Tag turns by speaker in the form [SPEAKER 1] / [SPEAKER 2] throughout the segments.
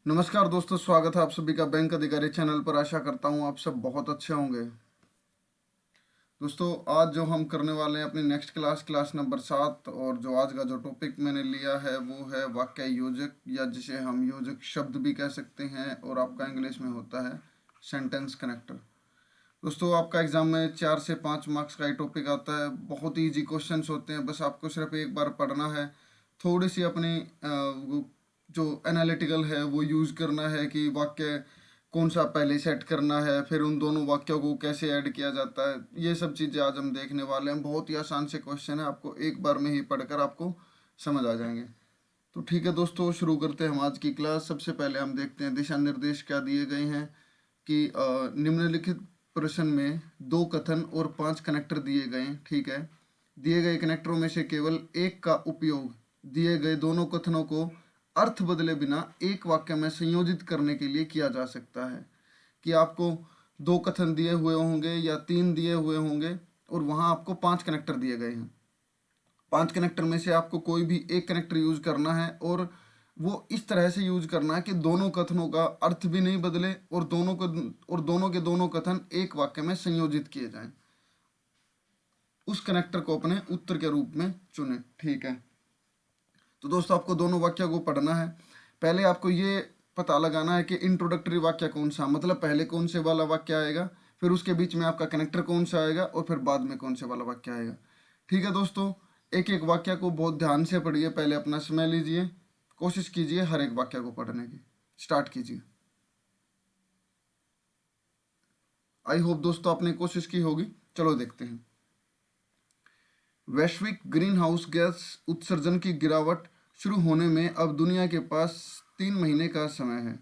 [SPEAKER 1] नमस्कार दोस्तों, स्वागत है आप सभी का बैंक अधिकारी चैनल पर। आशा करता हूँ आप सब बहुत अच्छे होंगे। दोस्तों, आज जो हम करने वाले हैं अपनी नेक्स्ट क्लास नंबर 7, और जो आज का जो टॉपिक मैंने लिया है वो है वाक्य योजक, या जिसे हम योजक शब्द भी कह सकते हैं, और आपका इंग्लिश में होता है सेंटेंस कनेक्टर। दोस्तों, आपका एग्जाम में 4 से 5 मार्क्स का ही टॉपिक आता है। बहुत ही ईजी क्वेश्चंस होते हैं, बस आपको सिर्फ एक बार पढ़ना है। थोड़ी सी अपनी जो एनालिटिकल है वो यूज़ करना है कि वाक्य कौन सा पहले सेट करना है, फिर उन दोनों वाक्यों को कैसे ऐड किया जाता है। ये सब चीज़ें आज हम देखने वाले हैं। बहुत ही आसान से क्वेश्चन है, आपको एक बार में ही पढ़कर आपको समझ आ जाएंगे। तो ठीक है दोस्तों, शुरू करते हैं हम आज की क्लास। सबसे पहले हम देखते हैं दिशा निर्देश क्या दिए गए हैं कि निम्नलिखित प्रश्न में 2 कथन और 5 कनेक्टर दिए गए हैं। ठीक है, दिए गए कनेक्टरों में से केवल एक का उपयोग दिए गए दोनों कथनों को अर्थ बदले बिना एक वाक्य में संयोजित करने के लिए किया जा सकता है। कि आपको 2 कथन दिए हुए होंगे या 3 दिए हुए होंगे, और वहाँ आपको 5 कनेक्टर दिए गए हैं। 5 कनेक्टर में से आपको कोई भी एक कनेक्टर यूज करना है, और वो इस तरह से यूज करना है कि दोनों कथनों का अर्थ भी नहीं बदले, और दोनों के दोनों कथन एक वाक्य में संयोजित किए जाएं। उस कनेक्टर को अपने उत्तर के रूप में चुने। ठीक है, तो दोस्तों आपको दोनों वाक्य को पढ़ना है। पहले आपको ये पता लगाना है कि इंट्रोडक्टरी वाक्य कौन सा, मतलब पहले कौन से वाला वाक्य आएगा, फिर उसके बीच में आपका कनेक्टर कौन सा आएगा, और फिर बाद में कौन से वाला वाक्य आएगा। ठीक है दोस्तों, एक एक वाक्य को बहुत ध्यान से पढ़िए। पहले अपना समय लीजिए, कोशिश कीजिए हर एक वाक्य को पढ़ने की। स्टार्ट कीजिए। आई होप दोस्तों आपने कोशिश की होगी। चलो देखते हैं। वैश्विक ग्रीन हाउस गैस उत्सर्जन की गिरावट शुरू होने में अब दुनिया के पास 3 महीने का समय है।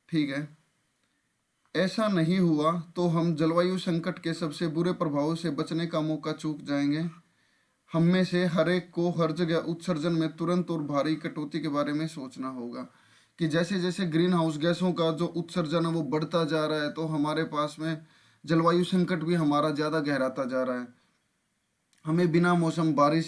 [SPEAKER 1] ठीक है, ऐसा नहीं हुआ तो हम जलवायु संकट के सबसे बुरे प्रभावों से बचने का मौका चूक जाएंगे। हम में से हर एक को हर जगह उत्सर्जन में तुरंत और भारी कटौती के बारे में सोचना होगा। कि जैसे जैसे ग्रीन हाउस गैसों का जो उत्सर्जन है वो बढ़ता जा रहा है, तो हमारे पास में जलवायु संकट भी हमारा ज़्यादा गहराता जा रहा है। हमें बिना मौसम बारिश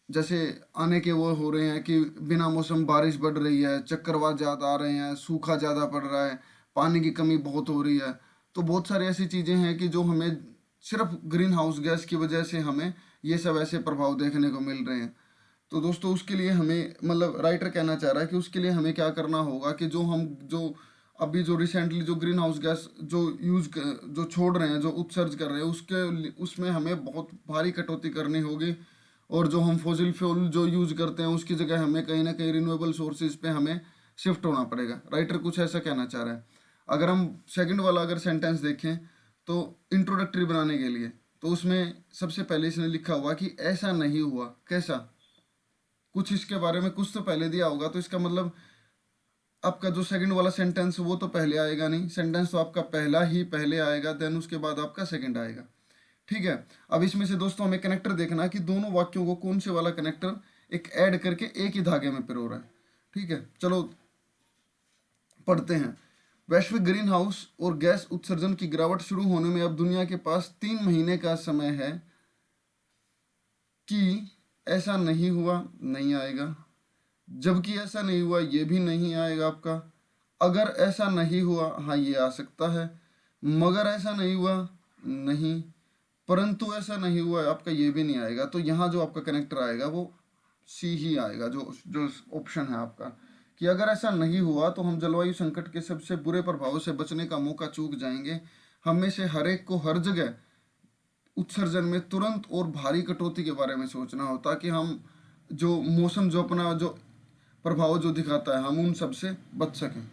[SPEAKER 1] जैसे आने के वो हो रहे हैं कि बिना मौसम बारिश बढ़ रही है, चक्रवात ज़्यादा आ रहे हैं, सूखा ज़्यादा पड़ रहा है, पानी की कमी बहुत हो रही है। तो बहुत सारी ऐसी चीज़ें हैं कि जो हमें सिर्फ ग्रीन हाउस गैस की वजह से हमें ये सब ऐसे प्रभाव देखने को मिल रहे हैं। तो दोस्तों उसके लिए हमें, मतलब राइटर कहना चाह रहा है कि उसके लिए हमें क्या करना होगा कि जो अभी जो रिसेंटली जो ग्रीन हाउस गैस जो छोड़ रहे हैं, जो उत्सर्ज कर रहे हैं, उसमें हमें बहुत भारी कटौती करनी होगी। और जो हम फॉसिल फ्यूल जो यूज़ करते हैं उसकी जगह हमें कहीं ना कहीं रिन्यूएबल सोर्सेज पे हमें शिफ्ट होना पड़ेगा। राइटर कुछ ऐसा कहना चाह रहा है। अगर हम सेकंड वाला अगर सेंटेंस देखें तो इंट्रोडक्टरी बनाने के लिए, तो उसमें सबसे पहले इसने लिखा हुआ कि ऐसा नहीं हुआ। कैसा, कुछ इसके बारे में कुछ तो पहले दिया होगा, तो इसका मतलब आपका जो सेकंड वाला सेंटेंस वो तो पहले आएगा नहीं। सेंटेंस तो आपका पहला ही पहले आएगा, देन उसके बाद आपका सेकंड आएगा। ठीक है, अब इसमें से दोस्तों हमें कनेक्टर देखना है कि दोनों वाक्यों को कौन से वाला कनेक्टर एक ऐड करके एक ही धागे में पिरो रहा है। ठीक है, चलो पढ़ते हैं। वैश्विक ग्रीन हाउस और गैस उत्सर्जन की गिरावट शुरू होने में अब दुनिया के पास 3 महीने का समय है। कि ऐसा नहीं हुआ, नहीं आएगा। जबकि ऐसा नहीं हुआ, ये भी नहीं आएगा आपका। अगर ऐसा नहीं हुआ, हाँ ये आ सकता है। मगर ऐसा नहीं हुआ, नहीं। परंतु ऐसा नहीं हुआ, आपका ये भी नहीं आएगा। तो यहाँ जो आपका कनेक्टर आएगा वो सी ही आएगा, जो जो ऑप्शन है आपका। कि अगर ऐसा नहीं हुआ तो हम जलवायु संकट के सबसे बुरे प्रभावों से बचने का मौका चूक जाएंगे। हम में से हर एक को हर जगह उत्सर्जन में तुरंत और भारी कटौती के बारे में सोचना हो, ताकि हम जो मौसम जो अपना जो प्रभाव जो दिखाता है हम उन सब से बच सकें।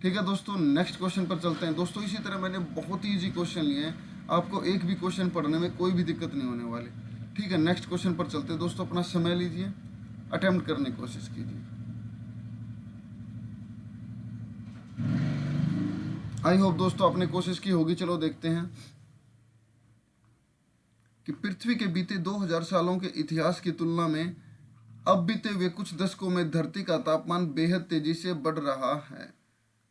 [SPEAKER 1] ठीक है दोस्तों, नेक्स्ट क्वेश्चन पर चलते हैं। दोस्तों इसी तरह मैंने बहुत ही ईजी क्वेश्चन लिए हैं, आपको एक भी क्वेश्चन पढ़ने में कोई भी दिक्कत नहीं होने वाली। ठीक है, नेक्स्ट क्वेश्चन पर चलते हैं। दोस्तों अपना समय लीजिए, अटेम्प्ट करने की कोशिश कीजिए। आई होप दोस्तों आपने कोशिश की होगी। चलो देखते हैं कि पृथ्वी के बीते 2000 सालों के इतिहास की तुलना में अब बीते हुए कुछ दशकों में धरती का तापमान बेहद तेजी से बढ़ रहा है।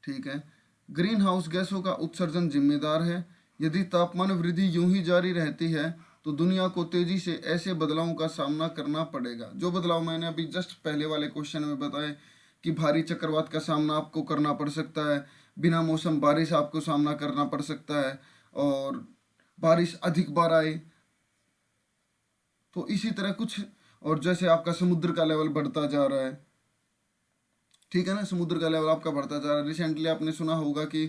[SPEAKER 1] ठीक है, ग्रीन हाउस गैसों का उत्सर्जन जिम्मेदार है। यदि तापमान वृद्धि यूं ही जारी रहती है तो दुनिया को तेजी से ऐसे बदलावों का सामना करना पड़ेगा। जो बदलाव मैंने अभी जस्ट पहले वाले क्वेश्चन में बताए कि भारी चक्रवात का सामना आपको करना पड़ सकता है, बिना मौसम बारिश आपको सामना करना पड़ सकता है, और बारिश अधिक बार आए। तो इसी तरह कुछ, और जैसे आपका समुद्र का लेवल बढ़ता जा रहा है, ठीक है ना, समुद्र का लेवल आपका बढ़ता जा रहा है। रिसेंटली आपने सुना होगा कि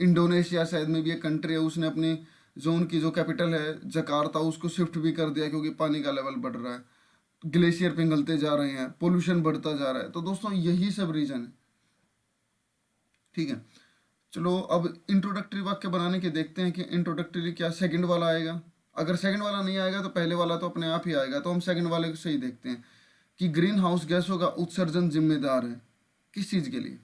[SPEAKER 1] इंडोनेशिया शायद में भी एक कंट्री है, उसने अपनी जोन की जो कैपिटल है जकार्ता, उसको शिफ्ट भी कर दिया क्योंकि पानी का लेवल बढ़ रहा है, ग्लेशियर पिघलते जा रहे हैं, पोल्यूशन बढ़ता जा रहा है। तो दोस्तों यही सब रीजन है, ठीक है। चलो अब इंट्रोडक्टरी वाक्य बनाने के देखते हैं कि इंट्रोडक्टरी क्या सेकंड वाला आएगा। अगर सेकंड वाला नहीं आएगा तो पहले वाला तो अपने आप ही आएगा, तो हम सेकंड वाले से ही देखते हैं कि ग्रीन हाउस गैसों का उत्सर्जन जिम्मेदार है किस चीज़ के लिए।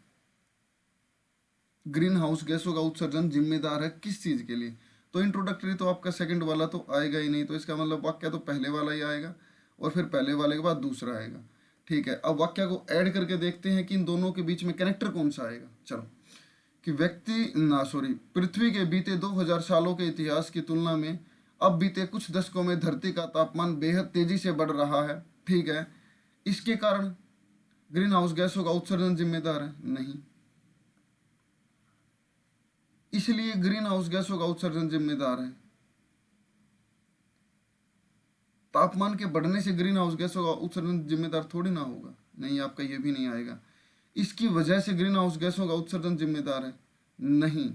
[SPEAKER 1] ग्रीन हाउस गैसों का उत्सर्जन जिम्मेदार है किस चीज़ के लिए। तो इंट्रोडक्टरी तो आपका सेकंड वाला तो आएगा ही नहीं, तो इसका मतलब वाक्य तो पहले वाला ही आएगा और फिर पहले वाले के बाद दूसरा आएगा, ठीक है। अब वाक्य को ऐड करके देखते हैं कि इन दोनों के बीच में कनेक्टर कौन सा आएगा। चलो, कि पृथ्वी के बीते 2000 सालों के इतिहास की तुलना में अब बीते कुछ दशकों में धरती का तापमान बेहद तेजी से बढ़ रहा है, ठीक है। इसके कारण ग्रीन हाउस गैसों का उत्सर्जन जिम्मेदार है? नहीं। इसलिए ग्रीन हाउस गैसों का उत्सर्जन जिम्मेदार है। तापमान के बढ़ने से ग्रीन हाउस गैसों का उत्सर्जन जिम्मेदार थोड़ी ना होगा, नहीं, आपका ये भी नहीं आएगा। इसकी वजह से ग्रीन हाउस गैसों का उत्सर्जन जिम्मेदार है? नहीं,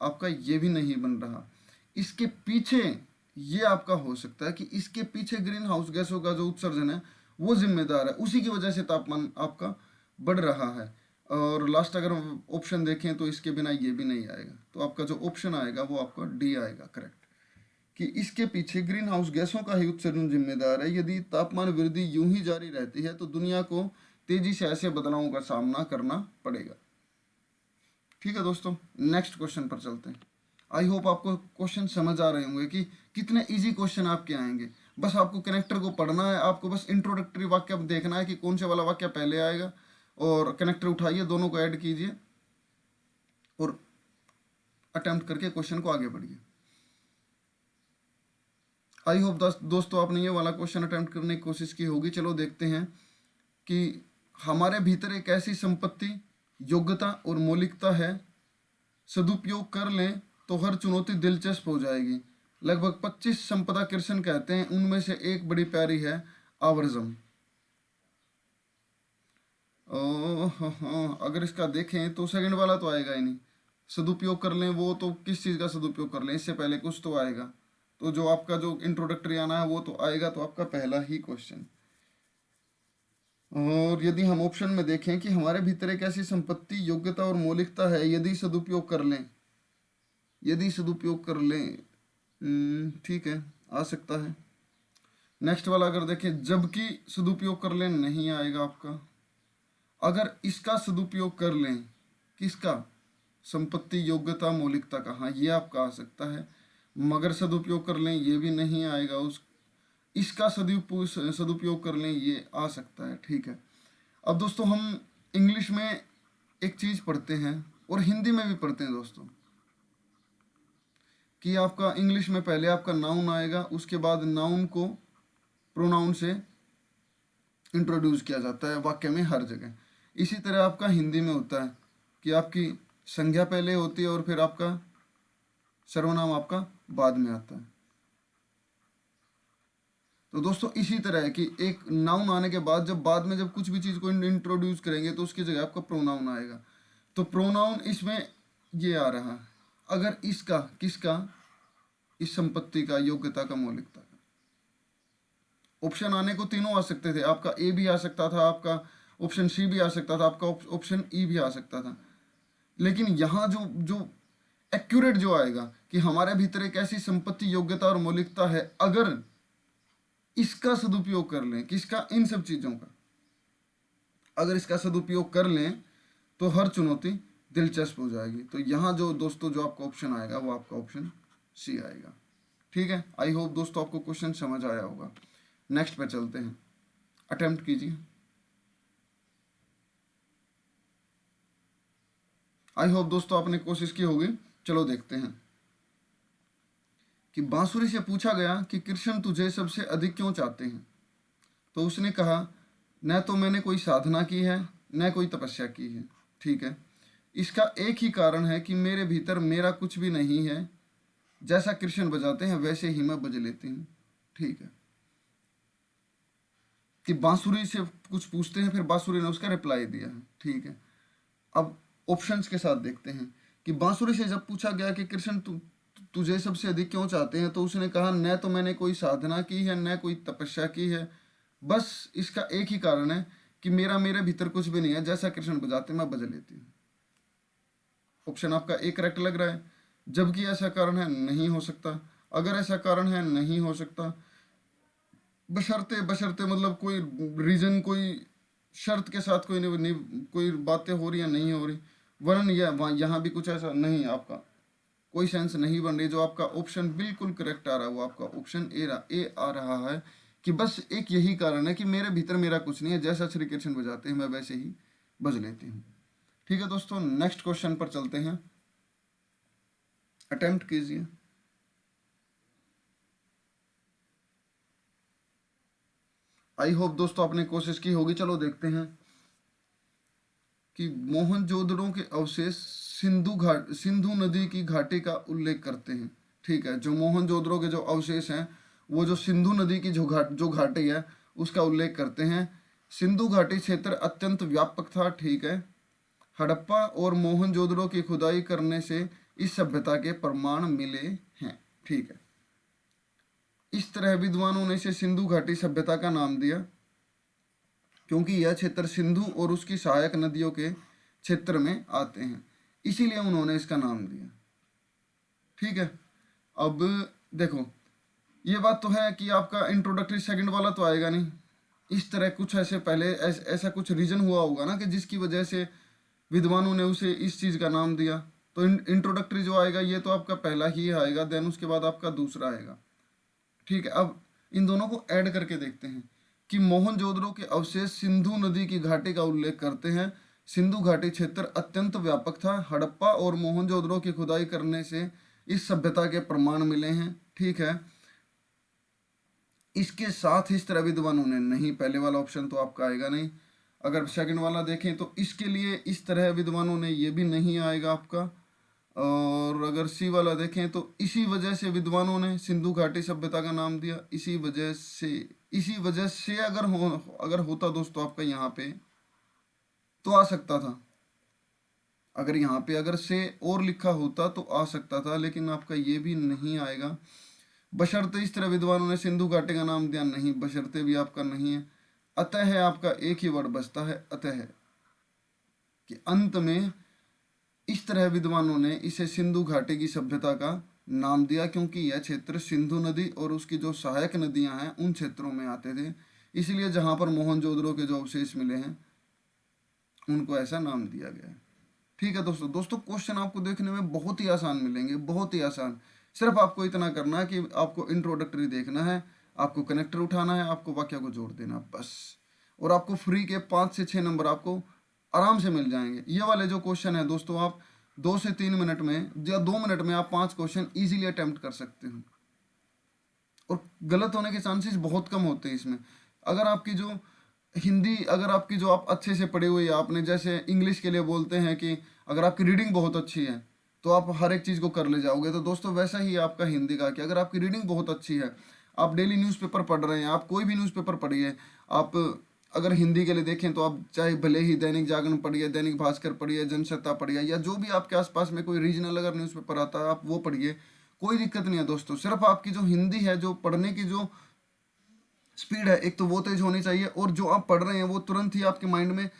[SPEAKER 1] आपका ये भी नहीं बन रहा। इसके पीछे ये आपका हो सकता है कि इसके पीछे ग्रीन हाउस गैसों का जो उत्सर्जन है वो जिम्मेदार है, उसी की वजह से तापमान आपका बढ़ रहा है। और लास्ट अगर ऑप्शन देखें तो इसके बिना ये भी नहीं आएगा, तो आपका जो ऑप्शन आएगा वो आपका डी आएगा, करेक्ट, कि इसके पीछे ग्रीन हाउस गैसों का ही उत्सर्जन जिम्मेदार है। यदि तापमान वृद्धि यूं ही जारी रहती है तो दुनिया को तेजी से ऐसे बदलावों का सामना करना पड़ेगा। ठीक है दोस्तों, नेक्स्ट क्वेश्चन पर चलते हैं। आई होप आपको क्वेश्चन समझ आ रहे होंगे कि कितने इजी क्वेश्चन आपके आएंगे। बस आपको कनेक्टर को पढ़ना है, आपको बस इंट्रोडक्टरी वाक्य देखना है कि कौन से वाला वाक्य पहले आएगा, और कनेक्टर उठाइए, दोनों को ऐड कीजिए और अटेम्प्ट करके क्वेश्चन को आगे बढ़िए। आई होप दोस्तों आपने ये वाला क्वेश्चन अटेम्प्ट करने की कोशिश की होगी। चलो देखते हैं कि हमारे भीतर एक ऐसी संपत्ति, योग्यता और मौलिकता है, सदुपयोग कर लें तो हर चुनौती दिलचस्प हो जाएगी। लगभग 25 संपदा कृष्ण कहते हैं, उनमें से एक बड़ी प्यारी है आवर्जम। अगर इसका देखें तो सेकंड वाला तो आएगा ही नहीं, सदुपयोग कर लें, वो तो किस चीज़ का सदुपयोग कर लें, इससे पहले कुछ तो आएगा। तो जो आपका जो इंट्रोडक्टरी आना है वो तो आएगा, तो आपका पहला ही क्वेश्चन। और यदि हम ऑप्शन में देखें कि हमारे भीतर एक ऐसी संपत्ति, योग्यता और मौलिकता है, यदि सदुपयोग कर लें, यदि सदुपयोग कर लें, ठीक है, आ सकता है। नेक्स्ट वाला अगर देखें, जबकि सदुपयोग कर लें, नहीं आएगा आपका। अगर इसका सदुपयोग कर लें, किसका, संपत्ति, योग्यता, मौलिकता का, हाँ ये आपका आ सकता है। मगर सदुपयोग कर लें, ये भी नहीं आएगा। इसका सदुपयोग कर लें, ये आ सकता है, ठीक है। अब दोस्तों हम इंग्लिश में एक चीज़ पढ़ते हैं और हिंदी में भी पढ़ते हैं दोस्तों, कि आपका इंग्लिश में पहले आपका नाउन आएगा, उसके बाद नाउन को प्रोनाउन से इंट्रोड्यूस किया जाता है वाक्य में हर जगह। इसी तरह आपका हिंदी में होता है कि आपकी संज्ञा पहले होती है और फिर आपका सर्वनाम आपका बाद में आता है। तो दोस्तों इसी तरह है कि एक नाउन आने के बाद जब कुछ भी चीज़ को इंट्रोड्यूस करेंगे तो उसकी जगह आपका प्रोनाउन आएगा। तो प्रोनाउन इसमें ये आ रहा है, अगर इसका, किसका, इस संपत्ति का, योग्यता का, मौलिकता का। ऑप्शन आने को तीनों आ सकते थे, आपका ए भी आ सकता था, आपका ऑप्शन सी भी आ सकता था, आपका ऑप्शन ई भी आ सकता था। लेकिन यहाँ जो जो एक्यूरेट जो आएगा कि हमारे भीतर एक ऐसी संपत्ति, योग्यता और मौलिकता है, अगर इसका सदुपयोग कर लें, किसका, इन सब चीज़ों का, अगर इसका सदुपयोग कर लें तो हर चुनौती दिलचस्प हो जाएगी। तो यहाँ जो दोस्तों जो आपका ऑप्शन आएगा वो आपका ऑप्शन सी आएगा। ठीक है, आई होप दोस्तों आपको क्वेश्चन समझ आया होगा। नेक्स्ट पे चलते हैं, अटेम्प्ट कीजिए। आई होप दोस्तों आपने कोशिश की होगी। चलो देखते हैं कि बांसुरी से पूछा गया कि कृष्ण तुझे सबसे अधिक क्यों चाहते हैं, तो उसने कहा, न तो मैंने कोई साधना की है न कोई तपस्या की है। ठीक है, इसका एक ही कारण है कि मेरे भीतर मेरा कुछ भी नहीं है, जैसा कृष्ण बजाते हैं वैसे ही मैं बज लेती हूँ। ठीक है, कि बांसुरी से कुछ पूछते हैं, फिर बांसुरी ने उसका रिप्लाई दिया है। ठीक है, अब ऑप्शंस के साथ देखते हैं कि बांसुरी से जब पूछा गया कि कृष्ण तुझे सबसे अधिक क्यों चाहते हैं, तो उसने कहा न तो मैंने कोई साधना की है, न कोई तपस्या की है, बस इसका एक ही कारण है कि मेरे भीतर कुछ भी नहीं है, जैसा कृष्ण बजाते मैं बजा लेती हूँ। ऑप्शन आपका एक करेक्ट लग रहा है। जबकि ऐसा कारण है नहीं हो सकता। अगर ऐसा कारण है नहीं हो सकता, बशर्ते बशर्ते मतलब कोई रीजन, कोई शर्त के साथ कोई नहीं, कोई बातें हो रही या नहीं हो रही, वरन यह यहाँ भी कुछ ऐसा नहीं, आपका कोई सेंस नहीं बन रही। जो आपका ऑप्शन बिल्कुल करेक्ट आ रहा है वो आपका ऑप्शन ए आ रहा है कि बस एक यही कारण है कि मेरे भीतर मेरा कुछ नहीं है, जैसा श्री कृष्ण बजाते हैं मैं वैसे ही बज लेती हूँ। ठीक है दोस्तों, नेक्स्ट क्वेश्चन पर चलते हैं, अटेम्प्ट कीजिए। आई होप दोस्तों आपने कोशिश की होगी। चलो देखते हैं कि मोहनजोदड़ो के अवशेष सिंधु नदी की घाटी का उल्लेख करते हैं। ठीक है, जो मोहनजोदड़ो के जो अवशेष हैं वो जो सिंधु नदी की जो घाटी है उसका उल्लेख करते हैं। सिंधु घाटी क्षेत्र अत्यंत व्यापक था। ठीक है, हड़प्पा और मोहनजोदड़ो की खुदाई करने से इस सभ्यता के प्रमाण मिले हैं। ठीक है, इस तरह विद्वानों ने इसे सिंधु घाटी सभ्यता का नाम दिया क्योंकि यह क्षेत्र सिंधु और उसकी सहायक नदियों के क्षेत्र में आते हैं, इसीलिए उन्होंने इसका नाम दिया। ठीक है, अब देखो ये बात तो है कि आपका इंट्रोडक्टरी सेकंड वाला तो आएगा नहीं। इस तरह कुछ ऐसे पहले ऐसा कुछ रीजन हुआ होगा ना कि जिसकी वजह से विद्वानों ने उसे इस चीज़ का नाम दिया। तो इंट्रोडक्टरी जो आएगा ये तो आपका पहला ही आएगा, देन उसके बाद आपका दूसरा आएगा। ठीक है, अब इन दोनों को ऐड करके देखते हैं कि मोहनजोदड़ो के अवशेष सिंधु नदी की घाटी का उल्लेख करते हैं। सिंधु घाटी क्षेत्र अत्यंत व्यापक था। हड़प्पा और मोहनजोदड़ो की खुदाई करने से इस सभ्यता के प्रमाण मिले हैं। ठीक है, इसके साथ इस तरह विद्वानों ने नहीं, पहले वाला ऑप्शन तो आपका आएगा नहीं। अगर सेकंड वाला देखें तो इसके लिए इस तरह विद्वानों ने, ये भी नहीं आएगा आपका। और अगर सी वाला देखें तो इसी वजह से विद्वानों ने सिंधु घाटी सभ्यता का नाम दिया, इसी वजह से अगर होता दोस्तों आपका यहाँ पे तो आ सकता था। अगर यहाँ पे अगर से और लिखा होता तो आ सकता था, लेकिन आपका ये भी नहीं आएगा। बशर्ते इस तरह विद्वानों ने सिंधु घाटी का नाम दिया, नहीं, बशर्ते भी आपका नहीं है। अतः है आपका एक ही वर्ड बचता है, अतः है कि अंत में इस तरह विद्वानों ने इसे सिंधु घाटी की सभ्यता का नाम दिया क्योंकि यह क्षेत्र सिंधु नदी और उसकी जो सहायक नदियां हैं उन क्षेत्रों में आते थे, इसलिए जहां पर मोहनजोदड़ो के जो अवशेष मिले हैं उनको ऐसा नाम दिया गया है। ठीक है दोस्तों क्वेश्चन आपको देखने में बहुत ही आसान मिलेंगे, बहुत ही आसान। सिर्फ आपको इतना करना है कि आपको इंट्रोडक्टरी देखना है, आपको कनेक्टर उठाना है, आपको वाक्य को जोड़ देना बस, और आपको फ्री के 5 से 6 नंबर आपको आराम से मिल जाएंगे। ये वाले जो क्वेश्चन है दोस्तों, आप 2 से 3 मिनट में या 2 मिनट में आप 5 क्वेश्चन इजीली अटेम्प्ट कर सकते हो, और गलत होने के चांसेस बहुत कम होते हैं इसमें। अगर आपकी जो हिंदी, अगर आपकी जो आप अच्छे से पढ़े हुए, आपने जैसे इंग्लिश के लिए बोलते हैं कि अगर आपकी रीडिंग बहुत अच्छी है तो आप हर एक चीज़ को कर ले जाओगे, तो दोस्तों वैसा ही आपका हिंदी का कि अगर आपकी रीडिंग बहुत अच्छी है, आप डेली न्यूज़पेपर पढ़ रहे हैं, आप कोई भी न्यूज़पेपर पढ़िए, आप अगर हिंदी के लिए देखें तो आप चाहे भले ही दैनिक जागरण पढ़िए, दैनिक भास्कर पढ़िए, जनसत्ता पढ़िए, या जो भी आपके आसपास में कोई रीजनल अगर न्यूज़पेपर आता है आप वो पढ़िए, कोई दिक्कत नहीं है दोस्तों। सिर्फ आपकी जो हिंदी है, जो पढ़ने की जो स्पीड है, एक तो वो तेज होनी चाहिए, और जो आप पढ़ रहे हैं वो तुरंत ही आपके माइंड में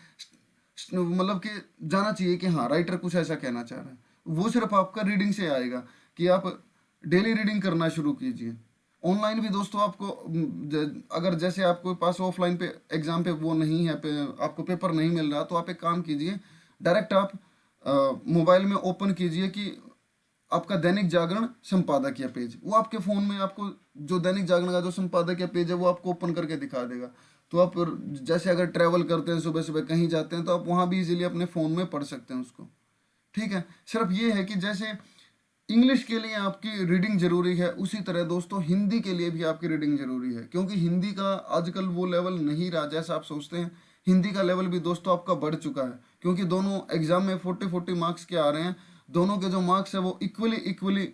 [SPEAKER 1] मतलब कि जाना चाहिए कि हाँ राइटर कुछ ऐसा कहना चाह रहा है। वो सिर्फ आपका रीडिंग से आएगा कि आप डेली रीडिंग करना शुरू कीजिए। ऑनलाइन भी दोस्तों आपको अगर जैसे आपके पास ऑफलाइन पे एग्जाम पे वो नहीं है, आपको पेपर नहीं मिल रहा, तो आप एक काम कीजिए, डायरेक्ट आप मोबाइल में ओपन कीजिए कि आपका दैनिक जागरण संपादकीय पेज, वो आपके फ़ोन में आपको जो दैनिक जागरण का जो संपादकीय पेज है वो आपको ओपन करके दिखा देगा। तो आप जैसे अगर ट्रैवल करते हैं, सुबह सुबह कहीं जाते हैं, तो आप वहाँ भी इजीली अपने फ़ोन में पढ़ सकते हैं उसको। ठीक है, सिर्फ ये है कि जैसे इंग्लिश के लिए आपकी रीडिंग जरूरी है, उसी तरह दोस्तों हिंदी के लिए भी आपकी रीडिंग जरूरी है, क्योंकि हिंदी का आजकल वो लेवल नहीं रहा जैसा आप सोचते हैं हिंदी का लेवल भी दोस्तों आपका बढ़ चुका है, क्योंकि दोनों एग्जाम में 40-40 मार्क्स के आ रहे हैं। दोनों के जो मार्क्स है वो इक्वली इक्वली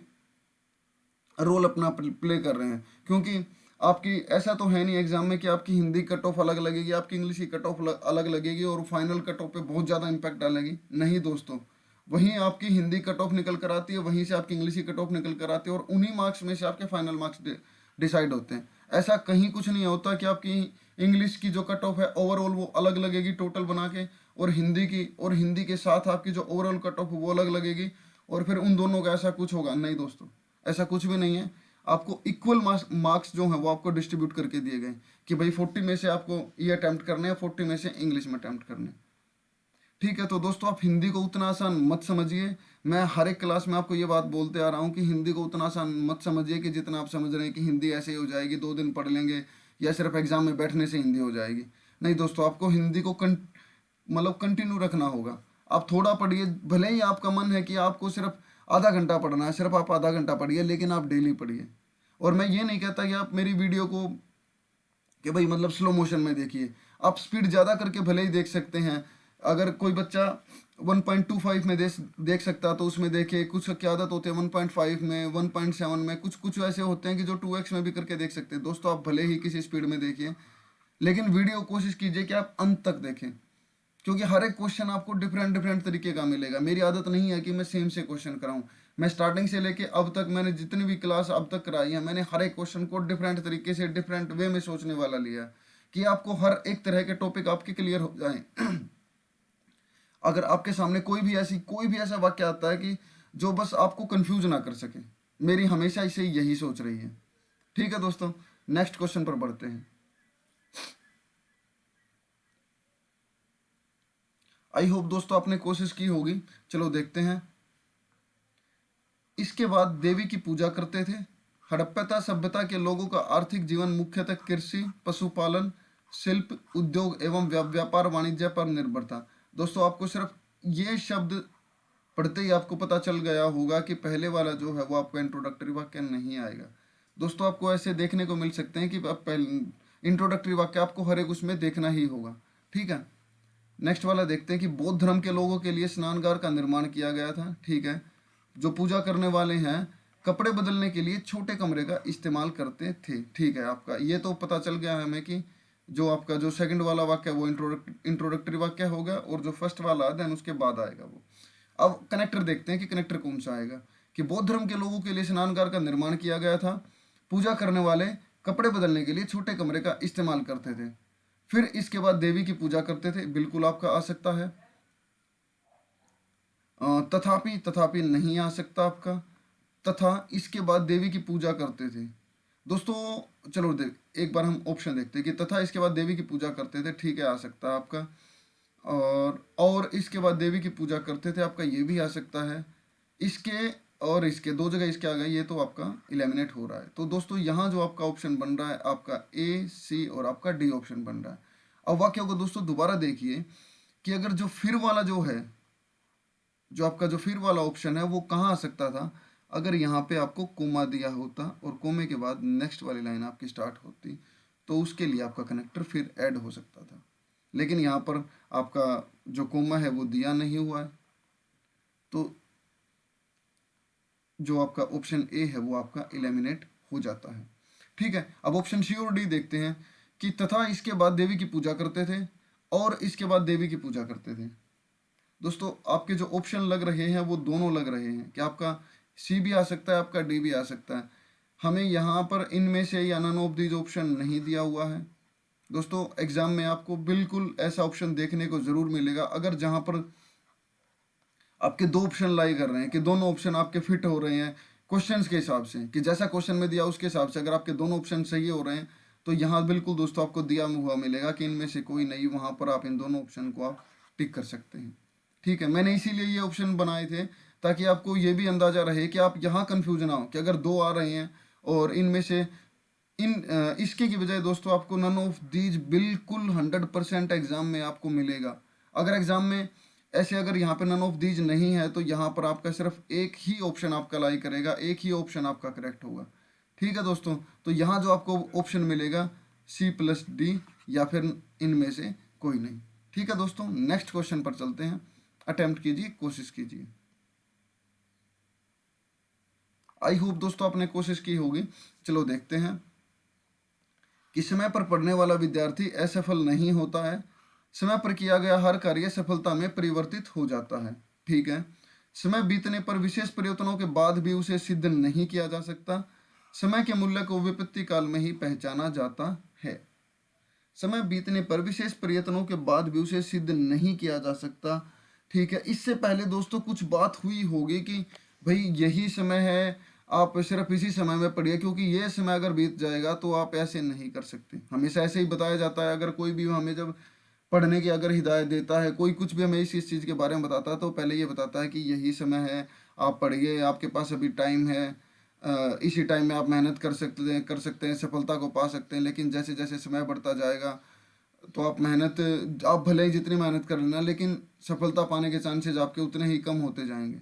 [SPEAKER 1] रोल अपना प्ले कर रहे हैं। क्योंकि आपकी ऐसा तो है नहीं एग्जाम में कि आपकी हिंदी कट ऑफ अलग लगेगी, आपकी इंग्लिश की कट ऑफ अलग लगेगी और फाइनल कट ऑफ पे बहुत ज़्यादा इम्पैक्ट डालेगी। नहीं दोस्तों, वहीं आपकी हिंदी कट ऑफ निकल कर आती है, वहीं से आपकी इंग्लिश की कट ऑफ निकल कर आती है, और उन्हीं मार्क्स में से आपके फाइनल मार्क्स डिसाइड होते हैं। ऐसा कहीं कुछ नहीं होता कि आपकी इंग्लिश की जो कट ऑफ है ओवरऑल वो अलग लगेगी टोटल बना के, और हिंदी के साथ आपकी जो ओवरऑल कट ऑफ वो अलग लगेगी, और फिर उन दोनों का ऐसा कुछ होगा। नहीं दोस्तों, ऐसा कुछ भी नहीं है। आपको इक्वल मार्क्स जो हैं वो आपको डिस्ट्रीब्यूट करके दिए गए कि भाई 40 में से आपको ये अटैम्प्ट करने हैं, 40 में से इंग्लिश में अटैम्प्ट करने हैं। ठीक है, तो दोस्तों आप हिंदी को उतना आसान मत समझिए। मैं हर एक क्लास में आपको ये बात बोलते आ रहा हूँ कि हिंदी को उतना आसान मत समझिए कि जितना आप समझ रहे हैं कि हिंदी ऐसे ही हो जाएगी, 2 दिन पढ़ लेंगे या सिर्फ एग्जाम में बैठने से हिंदी हो जाएगी। नहीं दोस्तों, आपको हिंदी को मतलब कंटिन्यू रखना होगा। आप थोड़ा पढ़िए, भले ही आपका मन है कि आपको सिर्फ आधा घंटा पढ़ना है, सिर्फ आप आधा घंटा पढ़िए, लेकिन आप डेली पढ़िए। और मैं ये नहीं कहता कि आप मेरी वीडियो को कि भाई मतलब स्लो मोशन में देखिए, आप स्पीड ज़्यादा करके भले ही देख सकते हैं। अगर कोई बच्चा 1.25 में देख सकता तो उसमें देखे। कुछ की आदत होती है 1.5 में, 1.7 में, कुछ कुछ ऐसे होते हैं कि जो 2x में भी करके देख सकते हैं। दोस्तों आप भले ही किसी स्पीड में देखिए, लेकिन वीडियो कोशिश कीजिए कि आप अंत तक देखें, क्योंकि हर एक क्वेश्चन आपको डिफरेंट डिफरेंट तरीके का मिलेगा। मेरी आदत नहीं है कि मैं सेम से क्वेश्चन कराऊं। मैं स्टार्टिंग से लेके अब तक मैंने जितनी भी क्लास अब तक कराई है, मैंने हर एक क्वेश्चन को डिफरेंट तरीके से डिफरेंट वे में सोचने वाला लिया है कि आपको हर एक तरह के टॉपिक आपके क्लियर हो जाए। अगर आपके सामने कोई भी ऐसा वाक्य आता है कि जो बस आपको कंफ्यूज ना कर सके, मेरी हमेशा इसे यही सोच रही है। ठीक है दोस्तों, नेक्स्ट क्वेश्चन पर बढ़ते हैं। आई होप दोस्तों आपने कोशिश की होगी। चलो देखते हैं। इसके बाद देवी की पूजा करते थे। हड़प्पा सभ्यता के लोगों का आर्थिक जीवन मुख्यतः कृषि, पशुपालन, शिल्प, उद्योग एवं व्यापार वाणिज्य पर निर्भर था। दोस्तों आपको सिर्फ ये शब्द पढ़ते ही आपको पता चल गया होगा कि पहले वाला जो है वो आपका इंट्रोडक्टरी वाक्य नहीं आएगा। दोस्तों आपको ऐसे देखने को मिल सकते हैं कि आप पहले इंट्रोडक्टरी वाक्य आपको हर एक उसमें देखना ही होगा। ठीक है, नेक्स्ट वाला देखते हैं कि बौद्ध धर्म के लोगों के लिए स्नानगार का निर्माण किया गया था। ठीक है, जो पूजा करने वाले हैं कपड़े बदलने के लिए छोटे कमरे का इस्तेमाल करते थे। ठीक है, आपका ये तो पता चल गया हमें कि जो आपका जो सेकंड वाला वाक्य है वो इंट्रोडक्टरी वाक्य होगा, और जो फर्स्ट वाला देन उसके बाद आएगा वो। अब कनेक्टर देखते हैं कि कनेक्टर कौन सा आएगा। कि बौद्ध धर्म के लोगों के लिए स्नानगार का निर्माण किया गया था। पूजा करने वाले कपड़े बदलने के लिए छोटे कमरे का इस्तेमाल करते थे। फिर इसके बाद देवी की पूजा करते थे, बिल्कुल आपका आ सकता है। तथापि नहीं आ सकता आपका। तथा इसके बाद देवी की पूजा करते थे। दोस्तों चलो एक बार हम ऑप्शन देखते हैं कि तथा इसके बाद देवी की पूजा करते थे। ठीक है, आ सकता है आपका। और इसके बाद देवी की पूजा करते थे, आपका ये भी आ सकता है। इसके और इसके दो जगह इसके आ गए, ये तो आपका इलेमिनेट हो रहा है। तो दोस्तों यहाँ जो आपका ऑप्शन बन रहा है आपका ए, सी और आपका डी ऑप्शन बन रहा है। अब वाक्य को दोस्तों दोबारा देखिए कि अगर जो फिर वाला जो है, जो आपका जो फिर वाला ऑप्शन है वो कहाँ आ सकता था। अगर यहाँ पे आपको कोमा दिया होता और कोमे के बाद नेक्स्ट वाली लाइन आपकी स्टार्ट होती, तो उसके लिए आपका कनेक्टर फिर ऐड हो सकता था। लेकिन यहाँ पर आपका जो कोमा है वो दिया नहीं हुआ है, तो जो आपका ऑप्शन ए है वो आपका इलेमिनेट हो जाता है। ठीक है, अब ऑप्शन सी और डी देखते हैं कि तथा इसके बाद देवी की पूजा करते थे और इसके बाद देवी की पूजा करते थे। दोस्तों आपके जो ऑप्शन लग रहे हैं वो दोनों लग रहे हैं कि आपका सी भी आ सकता है, आपका डी भी आ सकता है। हमें यहाँ पर इनमें से या नन ऑफ दीज ऑप्शन नहीं दिया हुआ है। दोस्तों एग्जाम में आपको बिल्कुल ऐसा ऑप्शन देखने को जरूर मिलेगा, अगर जहाँ पर आपके दो ऑप्शन लाई कर रहे हैं कि दोनों ऑप्शन आपके फिट हो रहे हैं क्वेश्चंस के हिसाब से, कि जैसा क्वेश्चन में दिया उसके हिसाब से अगर आपके दोनों ऑप्शन सही हो रहे हैं, तो यहाँ बिल्कुल दोस्तों आपको दिया हुआ मिलेगा कि इनमें से कोई नहीं, वहाँ पर आप इन दोनों ऑप्शन को आप टिक कर सकते हैं। ठीक है, मैंने इसीलिए ये ऑप्शन बनाए थे ताकि आपको ये भी अंदाजा रहे कि आप यहाँ कन्फ्यूज ना हो कि अगर दो आ रहे हैं और इनमें से इसके की बजाय दोस्तों आपको नन ऑफ दीज बिल्कुल 100% एग्जाम में आपको मिलेगा। अगर एग्जाम में ऐसे अगर यहाँ पे नन ऑफ दीज नहीं है तो यहाँ पर आपका सिर्फ एक ही ऑप्शन आपका लाई करेगा, एक ही ऑप्शन आपका करेक्ट होगा। ठीक है दोस्तों, तो यहाँ जो आपको ऑप्शन मिलेगा C+D या फिर इनमें से कोई नहीं। ठीक है दोस्तों, नेक्स्ट क्वेश्चन पर चलते हैं। अटेम्प्ट कीजिए, कोशिश कीजिए। आई होप दोस्तों आपने कोशिश की होगी। चलो देखते हैं कि समय पर पढ़ने वाला विद्यार्थी असफल नहीं होता है। समय पर किया गया हर कार्य सफलता में परिवर्तित हो जाता है। ठीक है। समय बीतने पर विशेष प्रयत्नों के बाद भी उसे सिद्ध नहीं किया जा सकता। समय के मूल्य को विपत्ति काल में ही पहचाना जाता है। समय बीतने पर विशेष प्रयत्नों के बाद भी उसे सिद्ध नहीं किया जा सकता। ठीक है। इससे पहले दोस्तों कुछ बात हुई होगी कि भाई यही समय है, आप सिर्फ इसी समय में पढ़िए, क्योंकि ये समय अगर बीत जाएगा तो आप ऐसे नहीं कर सकते। हमेशा ऐसे ही बताया जाता है। अगर कोई भी हमें जब पढ़ने की अगर हिदायत देता है, कोई कुछ भी हमें इस चीज़ के बारे में बताता है, तो पहले ये बताता है कि यही समय है, आप पढ़िए, आपके पास अभी टाइम है, इसी टाइम में आप मेहनत कर सकते हैं, सफलता को पा सकते हैं। लेकिन जैसे जैसे समय बढ़ता जाएगा तो आप भले ही जितनी मेहनत कर लेना, लेकिन सफलता पाने के चांसेस आपके उतने ही कम होते जाएंगे।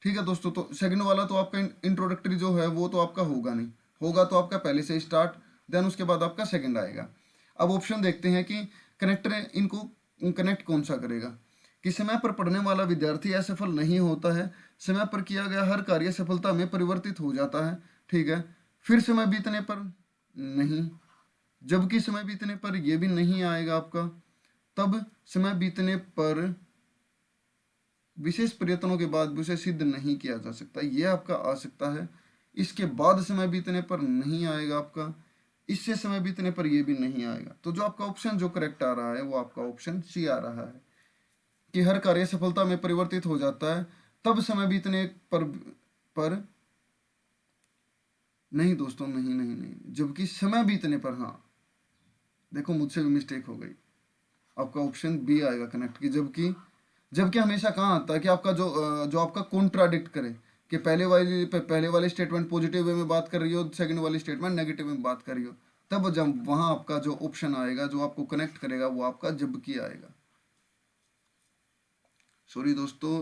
[SPEAKER 1] ठीक है दोस्तों, तो सेकंड वाला तो आपका इंट्रोडक्टरी जो है वो तो आपका होगा नहीं, होगा तो आपका पहले से स्टार्ट, देन उसके बाद आपका सेकंड आएगा। अब ऑप्शन देखते हैं कि कनेक्टर इनको कनेक्ट कौन सा करेगा। कि समय पर पढ़ने वाला विद्यार्थी असफल नहीं होता है। समय पर किया गया हर कार्य सफलता में परिवर्तित हो जाता है। ठीक है। फिर समय बीतने पर नहीं, जबकि समय बीतने पर यह भी नहीं आएगा आपका। तब समय बीतने पर विशेष प्रयत्नों के बाद भी उसे सिद्ध नहीं किया जा सकता, ये आपका आ सकता है। इसके बाद समय बीतने पर नहीं आएगा आपका। इससे समय बीतने पर यह भी नहीं आएगा। तो जो आपका ऑप्शन जो करेक्ट आ रहा है वो आपका ऑप्शन सी आ रहा है कि हर कार्य सफलता में परिवर्तित हो जाता है, तब समय बीतने पर नहीं दोस्तों, नहीं नहीं नहीं, जबकि समय बीतने पर, हाँ देखो मुझसे भी मिस्टेक हो गई, आपका ऑप्शन बी आएगा कनेक्ट की। जबकि हमेशा कहाँ आता है कि आपका जो आपका कॉन्ट्राडिक्ट करे, कि पहले वाली स्टेटमेंट पॉजिटिव वे में बात कर रही हो, सेकंड वाली स्टेटमेंट नेगेटिव में बात कर रही हो, तब जब वहाँ आपका जो ऑप्शन आएगा जो आपको कनेक्ट करेगा वो आपका जबकि आएगा। सॉरी दोस्तों,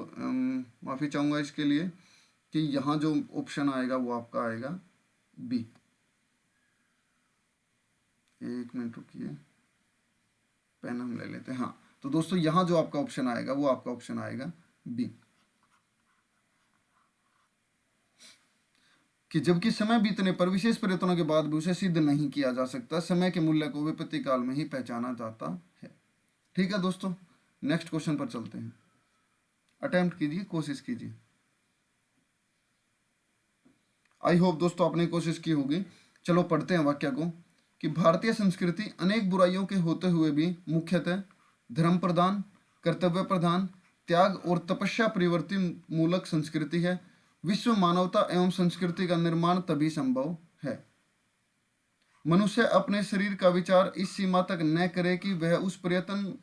[SPEAKER 1] माफ़ी चाहूँगा इसके लिए कि यहाँ जो ऑप्शन आएगा वो आपका आएगा बी। एक मिनट रुकिए, पेन हम ले लेते हैं। हाँ, तो दोस्तों यहाँ जो आपका ऑप्शन आएगा वो आपका ऑप्शन आएगा बी, कि जबकि समय बीतने पर विशेष प्रयत्नों के बाद भी उसे सिद्ध नहीं किया जा सकता। समय के मूल्य को विपत्ति काल में ही पहचाना जाता है। ठीक है दोस्तों, नेक्स्ट क्वेश्चन पर चलते हैं। अटेम्प्ट कीजिए, कोशिश कीजिए। आई होप दोस्तों आपने कोशिश की होगी। चलो पढ़ते हैं वाक्य को। कि भारतीय संस्कृति अनेक बुराइयों के होते हुए भी मुख्यतः धर्म प्रधान, कर्तव्य प्रधान, त्याग और तपस्या प्रवृत्ति मूलक संस्कृति है। विश्व मानवता एवं संस्कृति का निर्माण तभी संभव है। मनुष्य अपने शरीर का विचार इस सीमा तक न करे कि वह उस प्रयत्न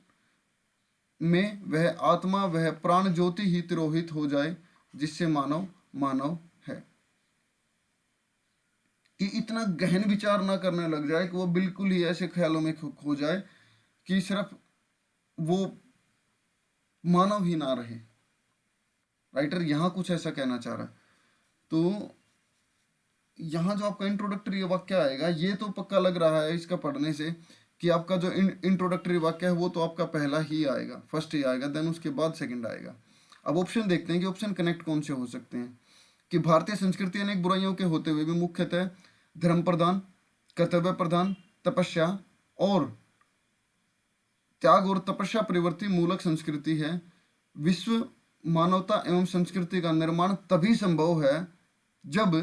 [SPEAKER 1] में वह आत्मा, वह प्राण ज्योति ही तिरोहित हो जाए, जिससे मानव मानव है। कि इतना गहन विचार ना करने लग जाए कि वो बिल्कुल ही ऐसे ख्यालों में खो जाए कि सिर्फ वो मानव ही ना रहे। राइटर यहाँ कुछ ऐसा कहना चाह रहा है। तो यहाँ जो आपका इंट्रोडक्टरी वाक्य आएगा, ये तो पक्का लग रहा है इसका पढ़ने से कि आपका जो इंट्रोडक्टरी वाक्य है वो तो आपका पहला ही आएगा, फर्स्ट ही आएगा, देन उसके बाद सेकंड आएगा। अब ऑप्शन देखते हैं कि ऑप्शन कनेक्ट कौन से हो सकते हैं। कि भारतीय संस्कृति अनेक बुराइयों के होते हुए भी मुख्यतः धर्म प्रधान, कर्तव्य प्रधान, तपस्या और त्याग और तपस्या प्रवृत्ति मूलक संस्कृति है। विश्व मानवता एवं संस्कृति का निर्माण तभी संभव है जब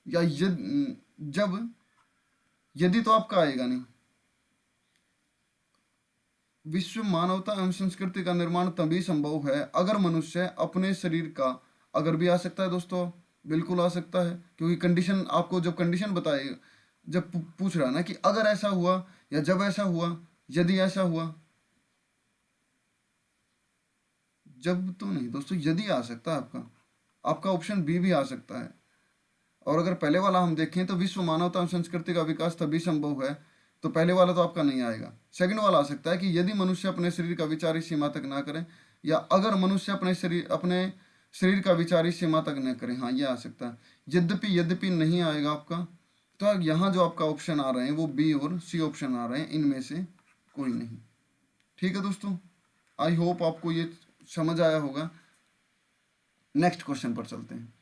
[SPEAKER 1] या जब, यदि तो आपका आएगा नहीं। विश्व मानवता एवं संस्कृति का निर्माण तभी संभव है अगर मनुष्य अपने शरीर का, अगर भी आ सकता है दोस्तों, बिल्कुल आ सकता है, क्योंकि कंडीशन आपको जब कंडीशन बताए, जब पूछ रहा है ना कि अगर ऐसा हुआ या जब ऐसा हुआ, यदि ऐसा हुआ, जब तो नहीं दोस्तों, यदि आ सकता है आपका ऑप्शन बी भी आ सकता है। और अगर पहले वाला हम देखें तो विश्व मानवता एवं संस्कृति का विकास तभी संभव है, तो पहले वाला तो आपका नहीं आएगा। सेकंड वाला आ सकता है कि यदि मनुष्य अपने शरीर का विचार इस सीमा तक ना करे, या अगर मनुष्य अपने शरीर का विचार इस सीमा तक न करे, हाँ ये आ सकता है। यद्यपि नहीं आएगा आपका। तो यहाँ जो आपका ऑप्शन आ रहे हैं वो बी और सी ऑप्शन आ रहे हैं, इनमें से कोई नहीं। ठीक है दोस्तों, आई होप आपको ये समझ आया होगा। नेक्स्ट क्वेश्चन पर चलते हैं।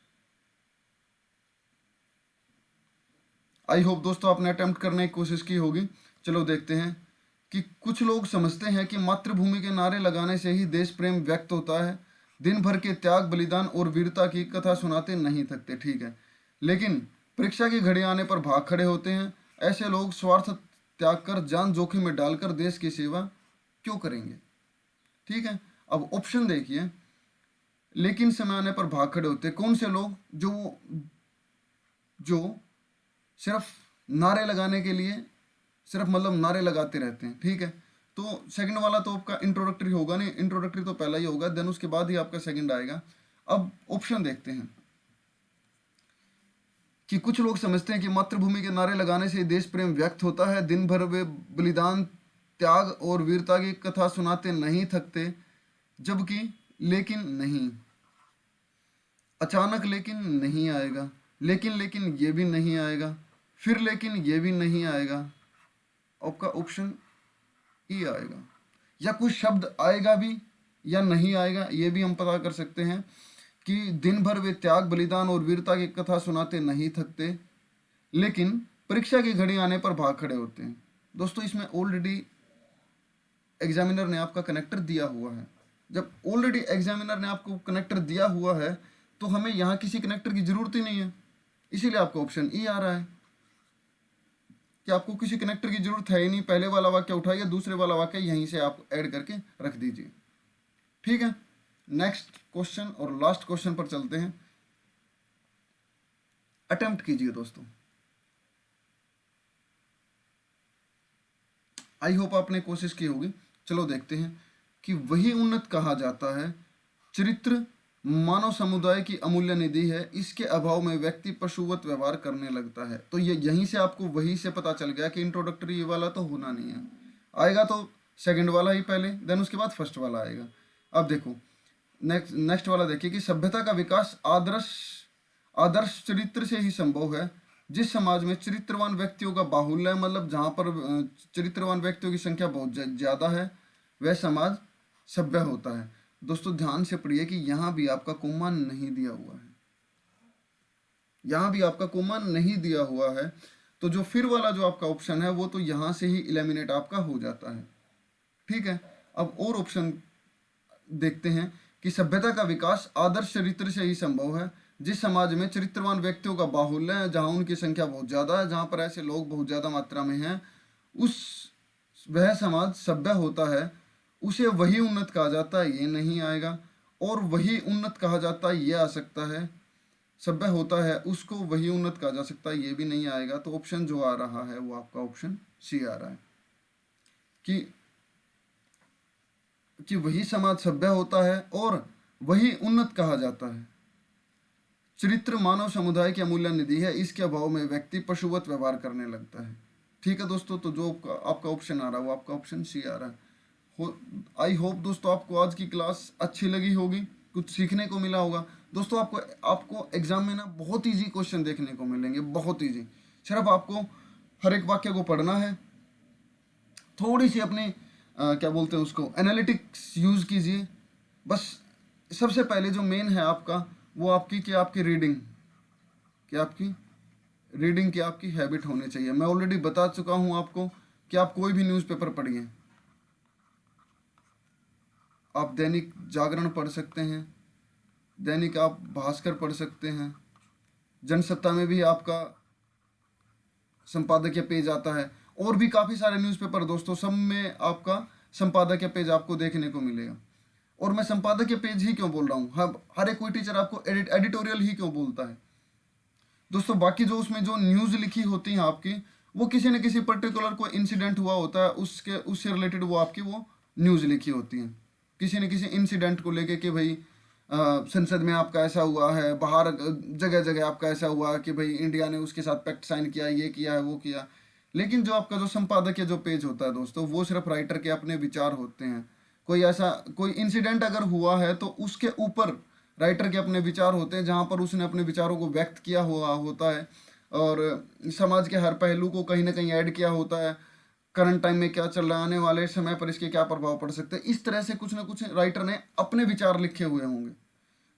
[SPEAKER 1] आई होप दोस्तों आपने अटेम्प्ट करने की कोशिश की होगी। चलो देखते हैं कि कुछ लोग समझते हैं कि मातृभूमि के नारे लगाने से ही देश प्रेम व्यक्त होता है, दिन भर के त्याग बलिदान और वीरता की कथा सुनाते नहीं थकते। ठीक है, लेकिन परीक्षा की घड़ी आने पर भाग खड़े होते हैं। ऐसे लोग स्वार्थ त्याग कर जान जोखिम में डालकर देश की सेवा क्यों करेंगे? ठीक है, अब ऑप्शन देखिए। लेकिन समय आने पर भाग खड़े होते कौन से लोग? जो सिर्फ नारे लगाने के लिए सिर्फ मतलब नारे लगाते रहते हैं। ठीक है, तो सेकंड वाला तो आपका इंट्रोडक्टरी होगा नहीं, इंट्रोडक्टरी तो पहला ही होगा, देन उसके बाद ही आपका सेकंड आएगा। अब ऑप्शन देखते हैं कि कुछ लोग समझते हैं कि मातृभूमि के नारे लगाने से देश प्रेम व्यक्त होता है, दिन भर वे बलिदान त्याग और वीरता की कथा सुनाते नहीं थकते। जबकि लेकिन नहीं, अचानक लेकिन नहीं आएगा, लेकिन ये भी नहीं आएगा, फिर लेकिन ये भी नहीं आएगा। आपका ऑप्शन ई आएगा, या कुछ शब्द आएगा भी या नहीं आएगा, ये भी हम पता कर सकते हैं कि दिन भर वे त्याग बलिदान और वीरता की कथा सुनाते नहीं थकते, लेकिन परीक्षा की घड़ी आने पर भाग खड़े होते हैं। दोस्तों इसमें ऑलरेडी एग्जामिनर ने आपका कनेक्टर दिया हुआ है। जब ऑलरेडी एग्जामिनर ने आपको कनेक्टर दिया हुआ है तो हमें यहाँ किसी कनेक्टर की जरूरत ही नहीं है, इसीलिए आपका ऑप्शन ई आ रहा है कि आपको किसी कनेक्टर की जरूरत है ही नहीं। पहले वाला वाक्य उठाइए, दूसरे वाला वाक्य यहीं से आप ऐड करके रख दीजिए। ठीक है, नेक्स्ट क्वेश्चन और लास्ट क्वेश्चन पर चलते हैं। अटेम्प्ट कीजिए दोस्तों। आई होप आपने कोशिश की होगी। चलो देखते हैं कि वही उन्नत कहा जाता है, चरित्र मानव समुदाय की अमूल्य निधि है, इसके अभाव में व्यक्ति पशुवत व्यवहार करने लगता है। तो ये यहीं से आपको वही से पता चल गया कि इंट्रोडक्टरी ये वाला तो होना नहीं है, आएगा तो सेकंड वाला ही पहले, देन उसके बाद फर्स्ट वाला आएगा। अब देखो नेक्स्ट वाला देखिए कि सभ्यता का विकास आदर्श चरित्र से ही संभव है। जिस समाज में चरित्रवान व्यक्तियों का बाहुल्य है, मतलब जहाँ पर चरित्रवान व्यक्तियों की संख्या बहुत ज़्यादा है, वह समाज सभ्य होता है। दोस्तों ध्यान से पढ़िए कि यहाँ भी आपका कोमा नहीं दिया हुआ है, यहाँ भी आपका कोमा नहीं दिया हुआ है, तो जो फिर वाला जो आपका ऑप्शन है वो तो यहाँ से ही एलिमिनेट आपका हो जाता है। ठीक है, अब और ऑप्शन देखते हैं कि सभ्यता का विकास आदर्श चरित्र से ही संभव है। जिस समाज में चरित्रवान व्यक्तियों का बाहुल्य है, जहाँ उनकी संख्या बहुत ज़्यादा है, जहाँ पर ऐसे लोग बहुत ज़्यादा मात्रा में हैं, वह समाज सभ्य होता है। उसे वही उन्नत कहा जाता है, ये नहीं आएगा। और वही उन्नत कहा जाता है, ये आ सकता है। सभ्य होता है, उसको वही उन्नत कहा जा सकता है, ये भी नहीं आएगा। तो ऑप्शन जो आ रहा है वो आपका ऑप्शन सी आ रहा है कि वही समाज सभ्य होता है और वही उन्नत कहा जाता है। चरित्र मानव समुदाय की अमूल्य निधि है, इसके अभाव में व्यक्ति पशुवत व्यवहार करने लगता है। ठीक है दोस्तों, तो जो आपका ऑप्शन आ रहा है वो आपका ऑप्शन सी आ रहा है। आई होप दोस्तों आपको आज की क्लास अच्छी लगी होगी, कुछ सीखने को मिला होगा। दोस्तों आपको एग्जाम में ना बहुत ईजी क्वेश्चन देखने को मिलेंगे, बहुत ईजी। सिर्फ आपको हर एक वाक्य को पढ़ना है, थोड़ी सी अपनी क्या बोलते हैं उसको, एनालिटिक्स यूज़ कीजिए। बस सबसे पहले जो मेन है आपका वो आपकी रीडिंग की आपकी हैबिट होनी चाहिए। मैं ऑलरेडी बता चुका हूँ आपको कि आप कोई भी न्यूज़पेपर पढ़िए, आप दैनिक जागरण पढ़ सकते हैं, दैनिक आप भास्कर पढ़ सकते हैं, जनसत्ता में भी आपका संपादकीय पेज आता है, और भी काफ़ी सारे न्यूज़पेपर दोस्तों, सब में आपका संपादकीय पेज आपको देखने को मिलेगा। और मैं संपादकीय पेज ही क्यों बोल रहा हूँ, हर एक कोई टीचर आपको एडिटोरियल ही क्यों बोलता है दोस्तों? बाकी जो उसमें जो न्यूज़ लिखी होती है आपकी, वो किसी न किसी पर्टिकुलर कोई इंसिडेंट हुआ होता है, उससे रिलेटेड वो आपकी वो न्यूज़ लिखी होती है, किसी न किसी इंसिडेंट को लेके कि भाई संसद में आपका ऐसा हुआ है, बाहर जगह जगह आपका ऐसा हुआ कि भाई इंडिया ने उसके साथ पैक्ट साइन किया, ये किया है, वो किया। लेकिन जो आपका जो संपादकीय जो पेज होता है दोस्तों, वो सिर्फ राइटर के अपने विचार होते हैं। कोई इंसिडेंट अगर हुआ है तो उसके ऊपर राइटर के अपने विचार होते हैं, जहाँ पर उसने अपने विचारों को व्यक्त किया हुआ होता है और समाज के हर पहलू को कहीं ना कहीं ऐड किया होता है। करंट टाइम में क्या चल रहा है, आने वाले समय पर इसके क्या प्रभाव पड़ सकते हैं। इस तरह से कुछ ना कुछ राइटर ने अपने विचार लिखे हुए होंगे।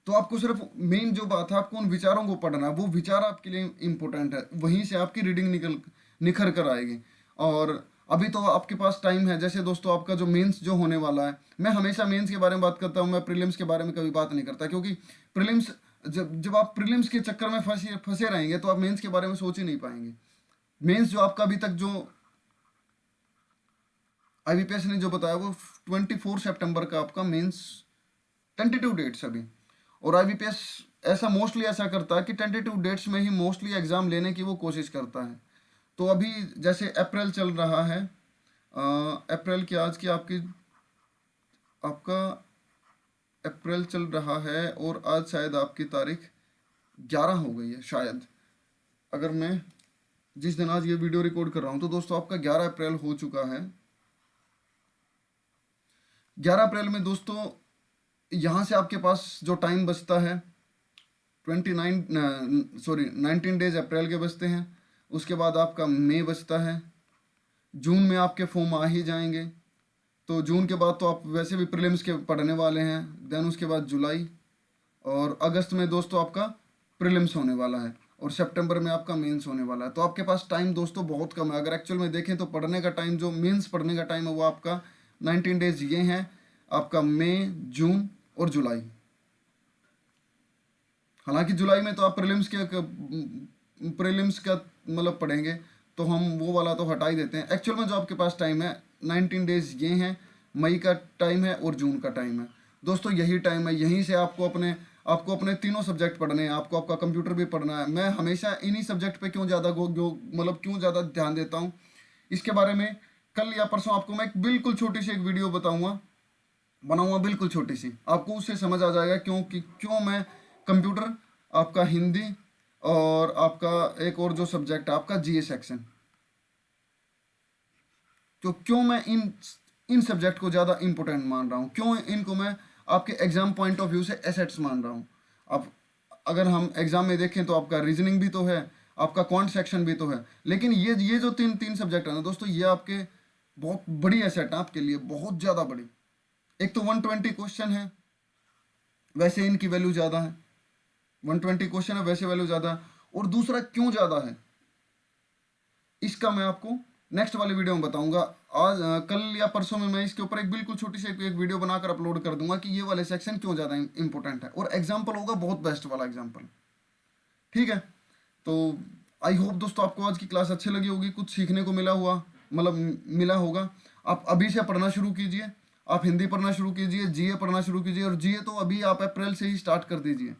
[SPEAKER 1] तो आपको सिर्फ मेन जो बात है, आपको उन विचारों को पढ़ना है, वो विचार आपके लिए इम्पोर्टेंट है, वहीं से आपकी रीडिंग निखर कर आएगी। और अभी तो आपके पास टाइम है। जैसे दोस्तों आपका जो मेंस जो होने वाला है, मैं हमेशा मेंस के बारे में बात करता हूँ, मैं प्रीलिम्स के बारे में कभी बात नहीं करता, क्योंकि प्रीलिम्स जब जब आप प्रीलिम्स के चक्कर में फंसे फंसे रहेंगे तो आप मेंस के बारे में सोच ही नहीं पाएंगे। मेंस जो आपका अभी तक जो आईबीपीएस ने जो बताया वो 24 सितंबर का आपका मेंस टेंटेटिव डेट्स अभी। और आईबीपीएस ऐसा मोस्टली ऐसा करता है कि टेंटेटिव डेट्स में ही मोस्टली एग्ज़ाम लेने की वो कोशिश करता है। तो अभी जैसे अप्रैल चल रहा है, अप्रैल की आज की आपका अप्रैल चल रहा है और आज शायद आपकी तारीख 11 हो गई है शायद, अगर मैं जिस दिन आज ये वीडियो रिकॉर्ड कर रहा हूँ तो दोस्तों आपका 11 अप्रैल हो चुका है। 11 अप्रैल में दोस्तों यहाँ से आपके पास जो टाइम बचता है 19 डेज अप्रैल के बचते हैं। उसके बाद आपका मई बचता है, जून में आपके फॉर्म आ ही जाएंगे। तो जून के बाद तो आप वैसे भी प्रीलिम्स के पढ़ने वाले हैं। देन उसके बाद जुलाई और अगस्त में दोस्तों आपका प्रीलिम्स होने वाला है और सितंबर में आपका मेंस होने वाला है। तो आपके पास टाइम दोस्तों बहुत कम है। अगर एक्चुअल में देखें तो पढ़ने का टाइम, जो मेंस पढ़ने का टाइम है, वो आपका 19 डेज ये हैं, आपका मई, जून और जुलाई। हालांकि जुलाई में तो आप प्रीलिम्स का मतलब पढ़ेंगे, तो हम वो वाला तो हटा ही देते हैं। एक्चुअल में जो आपके पास टाइम है 19 डेज ये हैं, मई का टाइम है और जून का टाइम है। दोस्तों यही टाइम है, यहीं से आपको अपने तीनों सब्जेक्ट पढ़ने हैं, आपको आपका कंप्यूटर भी पढ़ना है। मैं हमेशा इन्हीं सब्जेक्ट पे क्यों ज़्यादा ध्यान देता हूँ, इसके बारे में कल या परसों आपको मैं एक बिल्कुल छोटी सी एक वीडियो बनाऊंगा बिल्कुल छोटी सी, आपको उससे समझ आ जाएगा क्यों मैं कंप्यूटर, आपका हिंदी और आपका एक और जो सब्जेक्ट है आपका जीए सेक्शन, तो क्यों मैं इन सब्जेक्ट को ज़्यादा इंपॉर्टेंट मान रहा हूँ, क्यों इनको मैं आपके एग्जाम पॉइंट ऑफ व्यू से एसेट्स मान रहा हूँ। अब अगर हम एग्जाम में देखें तो आपका रीजनिंग भी तो है, आपका क्वांट सेक्शन भी तो है, लेकिन ये जो तीन सब्जेक्ट है ना दोस्तों, ये आपके बहुत बड़ी एसेट है, आपके लिए बहुत ज़्यादा बड़ी। एक तो 120 क्वेश्चन है, वैसे इनकी वैल्यू ज़्यादा है, 120 क्वेश्चन है वैसे वैल्यू ज़्यादा है। और दूसरा क्यों ज़्यादा है इसका मैं आपको नेक्स्ट वाली वीडियो में बताऊंगा। आज कल या परसों में मैं इसके ऊपर एक बिल्कुल छोटी सी एक वीडियो बनाकर अपलोड कर दूंगा कि ये वाले सेक्शन क्यों ज़्यादा इंपॉर्टेंट है, और एग्जाम्पल होगा बहुत बेस्ट वाला एग्जाम्पल। ठीक है, तो आई होप दोस्तों आपको आज की क्लास अच्छी लगी होगी, कुछ सीखने को मिला होगा। आप अभी से पढ़ना शुरू कीजिए, आप हिंदी पढ़ना शुरू कीजिए, जीए पढ़ना शुरू कीजिए। और जीए तो अभी आप अप्रैल से ही स्टार्ट कर दीजिए,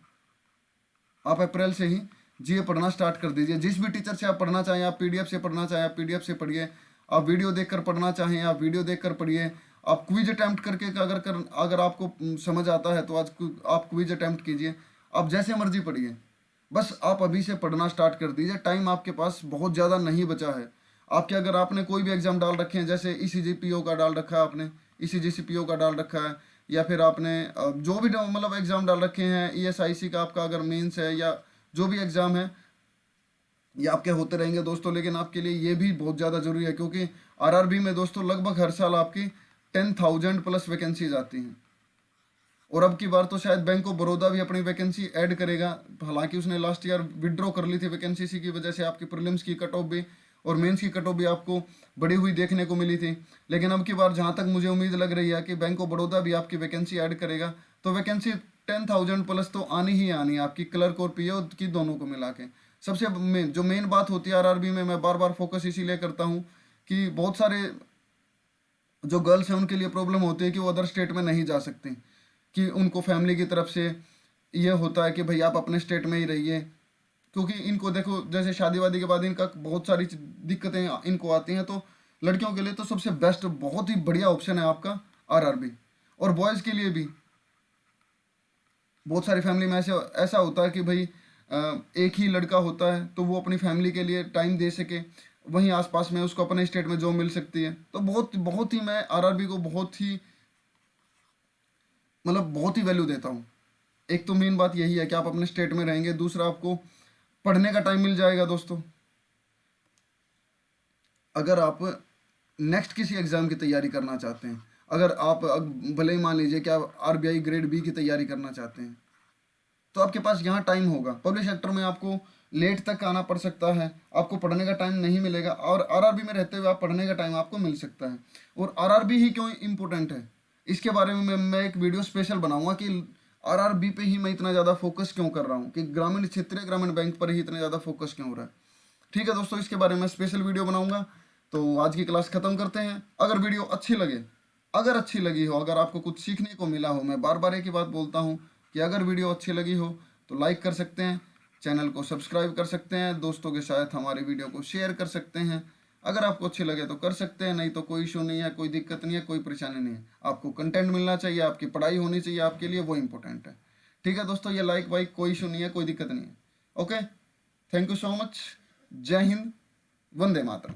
[SPEAKER 1] आप अप्रैल से ही जीए पढ़ना स्टार्ट कर दीजिए। जिस भी टीचर से आप पढ़ना चाहें, आप पीडीएफ से पढ़ना चाहें आप पीडीएफ से पढ़िए, आप वीडियो देखकर पढ़ना चाहें आप वीडियो देखकर पढ़िए, आप क्विज अटैम्प्ट करके अगर आपको समझ आता है तो आज आप क्विज अटैम्प्ट कीजिए, आप जैसे मर्जी पढ़िए। बस आप अभी से पढ़ना स्टार्ट कर दीजिए, टाइम आपके पास बहुत ज़्यादा नहीं बचा है। अगर आपने कोई भी एग्ज़ाम डाल रखे हैं, जैसे ईसीजीपीओ का डाल रखा है आपने, ईसीजीसीपीओ का डाल रखा है, या फिर आपने जो भी मतलब एग्ज़ाम डाल रखे हैं, ईएसआईसी का आपका अगर मेंस है या जो भी एग्ज़ाम है, ये आपके होते रहेंगे दोस्तों। लेकिन आपके लिए ये भी बहुत ज़्यादा ज़रूरी है, क्योंकि आरआरबी में दोस्तों लगभग हर साल आपकी 10,000 प्लस वैकेंसीज आती हैं। और अब की बार तो शायद बैंक ऑफ बड़ौदा भी अपनी वैकेंसी ऐड करेगा। हालांकि उसने लास्ट ईयर विड्रॉ कर ली थी वैकेंसी, इसी की वजह से आपकी प्रीलिम्स की कट ऑफ भी और मेंस की कट ऑफ भी आपको बढ़ी हुई देखने को मिली थी। लेकिन अब की बार जहां तक मुझे उम्मीद लग रही है कि बैंक ऑफ बड़ौदा भी आपकी वैकेंसी ऐड करेगा, तो वैकेंसी 10,000 प्लस तो आनी ही आनी है आपकी, क्लर्क और पीओ की दोनों को मिला के। सबसे जो मेन बात होती है आरआरबी में, मैं बार बार फोकस इसीलिए करता हूँ कि बहुत सारे जो गर्ल्स हैं उनके लिए प्रॉब्लम होती है कि वो अदर स्टेट में नहीं जा सकती, कि उनको फैमिली की तरफ से ये होता है कि भाई आप अपने स्टेट में ही रहिए। क्योंकि इनको देखो, जैसे शादी वादी के बाद इनका बहुत सारी दिक्कतें इनको आती हैं, तो लड़कियों के लिए तो सबसे बेस्ट बहुत ही बढ़िया ऑप्शन है आपका आरआरबी। और बॉयज़ के लिए भी बहुत सारी फैमिली में ऐसा होता है कि भाई एक ही लड़का होता है, तो वो अपनी फैमिली के लिए टाइम दे सके, वहीं आसपास में उसको अपने स्टेट में जॉब मिल सकती है। तो बहुत ही मैं आरआरबी को बहुत ही वैल्यू देता हूँ। एक तो मेन बात यही है कि आप अपने स्टेट में रहेंगे, दूसरा आपको पढ़ने का टाइम मिल जाएगा दोस्तों। अगर आप नेक्स्ट किसी एग्ज़ाम की तैयारी करना चाहते हैं, अगर आप भले ही मान लीजिए कि आप आरबीआई ग्रेड बी की तैयारी करना चाहते हैं, तो आपके पास यहाँ टाइम होगा। पब्लिक सेक्टर में आपको लेट तक आना पड़ सकता है, आपको पढ़ने का टाइम नहीं मिलेगा, और आरआरबी में रहते हुए आप पढ़ने का टाइम आपको मिल सकता है। और आरआरबी ही क्यों इम्पोर्टेंट है, इसके बारे में मैं एक वीडियो स्पेशल बनाऊंगा कि आरआरबी पे ही मैं इतना ज़्यादा फोकस क्यों कर रहा हूँ, कि ग्रामीण क्षेत्रीय ग्रामीण बैंक पर ही इतना ज़्यादा फोकस क्यों हो रहा है। ठीक है दोस्तों, इसके बारे में स्पेशल वीडियो बनाऊंगा। तो आज की क्लास ख़त्म करते हैं। अगर वीडियो अच्छी लगे, अगर अच्छी लगी हो, अगर आपको कुछ सीखने को मिला हो, मैं बार बार एक ही बात बोलता हूँ कि अगर वीडियो अच्छी लगी हो तो लाइक कर सकते हैं, चैनल को सब्सक्राइब कर सकते हैं, दोस्तों के साथ हमारे वीडियो को शेयर कर सकते हैं। अगर आपको अच्छी लगे तो कर सकते हैं, नहीं तो कोई इशू नहीं है, कोई दिक्कत नहीं है, कोई परेशानी नहीं है। आपको कंटेंट मिलना चाहिए, आपकी पढ़ाई होनी चाहिए आपके लिए, वो इंपॉर्टेंट है। ठीक है दोस्तों, ये लाइक वाइक कोई इशू नहीं है, कोई दिक्कत नहीं है। Okay, thank you so much. जय हिंद, वंदे मातरम।